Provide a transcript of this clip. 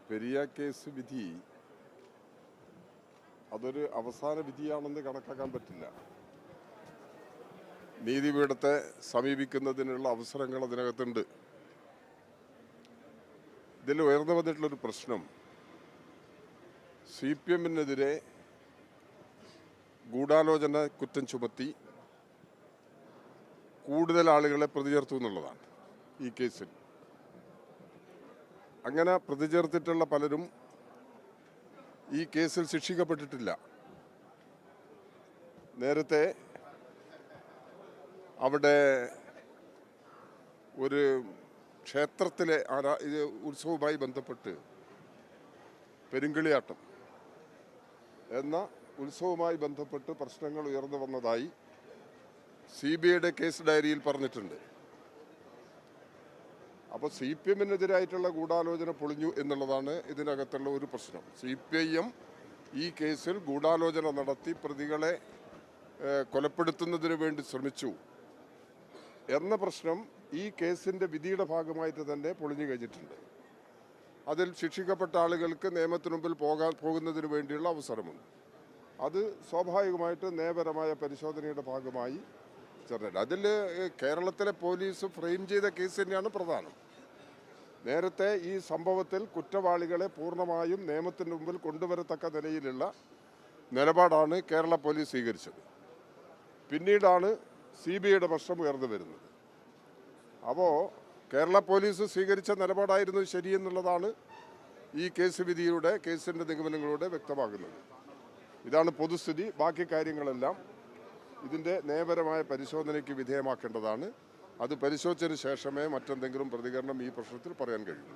Periya case വിധി അതൊരു അവസാന വിധിയാണെന്ന് കണക്കാക്കാൻ പറ്റില്ല. നീതിപീഠത്തെ സമീപിക്കുന്നതിനുള്ള അവസരങ്ങൾ അതിനകത്തുണ്ട്. ഇതിൽ ഉയർന്നു വന്നിട്ടുള്ളൊരു പ്രശ്നം CPM-നെതിരെ ഗൂഢാലോചന കുറ്റം ചുമത്തി കൂടുതൽ ആളുകളെ പ്രതി ചേർത്തു എന്നുള്ളതാണ്. ഈ കേസിൽ അങ്ങനെ പ്രതി ചേർത്തിട്ടുള്ള പലരും ഈ കേസിൽ ശിക്ഷിക്കപ്പെട്ടിട്ടില്ല. നേരത്തെ അവിടെ ഒരു ക്ഷേത്രത്തിലെ ഉത്സവവുമായി ബന്ധപ്പെട്ട് പെരുങ്കളിയാട്ടം എന്ന ഉത്സവവുമായി ബന്ധപ്പെട്ട് പ്രശ്നങ്ങൾ ഉയർന്നു വന്നതായി CBIയുടെ കേസ് ഡയറിയിൽ പറഞ്ഞിട്ടുണ്ട്. അപ്പോൾ CPM-നെതിരായിട്ടുള്ള ഗൂഢാലോചന പൊളിഞ്ഞു എന്നുള്ളതാണ് ഇതിനകത്തുള്ള ഒരു പ്രശ്നം. CPIM ഈ കേസിൽ ഗൂഢാലോചന നടത്തി പ്രതികളെ കൊലപ്പെടുത്തുന്നതിന് വേണ്ടി ശ്രമിച്ചു എന്ന പ്രശ്നം ഈ കേസിൻ്റെ വിധിയുടെ ഭാഗമായിട്ട് തന്നെ പൊളിഞ്ഞു കഴിഞ്ഞിട്ടുണ്ട്. അതിൽ ശിക്ഷിക്കപ്പെട്ട ആളുകൾക്ക് നിയമത്തിന് മുമ്പിൽ പോകുന്നതിന് വേണ്ടിയുള്ള അവസരമുണ്ട്. അത് സ്വാഭാവികമായിട്ട് നിയമപരമായ പരിശോധനയുടെ ഭാഗമായി ചേർന്നിട്ട് അതിൽ കേരളത്തിലെ പോലീസ് ഫ്രെയിം ചെയ്ത കേസ് തന്നെയാണ് പ്രധാനം. നേരത്തെ ഈ സംഭവത്തിൽ കുറ്റവാളികളെ പൂർണ്ണമായും നിയമത്തിന് മുമ്പിൽ കൊണ്ടുവരത്തക്ക നിലയിലുള്ള നിലപാടാണ് കേരള പോലീസ് സ്വീകരിച്ചത്. പിന്നീടാണ് CBIയുടെ പ്രശ്നം ഉയർന്നു വരുന്നത്. അപ്പോൾ കേരള പോലീസ് സ്വീകരിച്ച നിലപാടായിരുന്നു ശരിയെന്നുള്ളതാണ് ഈ കേസിൻ്റെ നിഗമനങ്ങളിലൂടെ വ്യക്തമാകുന്നത്. ഇതാണ് പൊതുസ്ഥിതി. ബാക്കി കാര്യങ്ങളെല്ലാം ഇതിൻ്റെ നിയമപരമായ പരിശോധനയ്ക്ക് വിധേയമാക്കേണ്ടതാണ്. അത് പരിശോധിച്ചതിന് ശേഷമേ മറ്റെന്തെങ്കിലും പ്രതികരണം ഈ പ്രശ്നത്തിൽ പറയാൻ കഴിയൂ.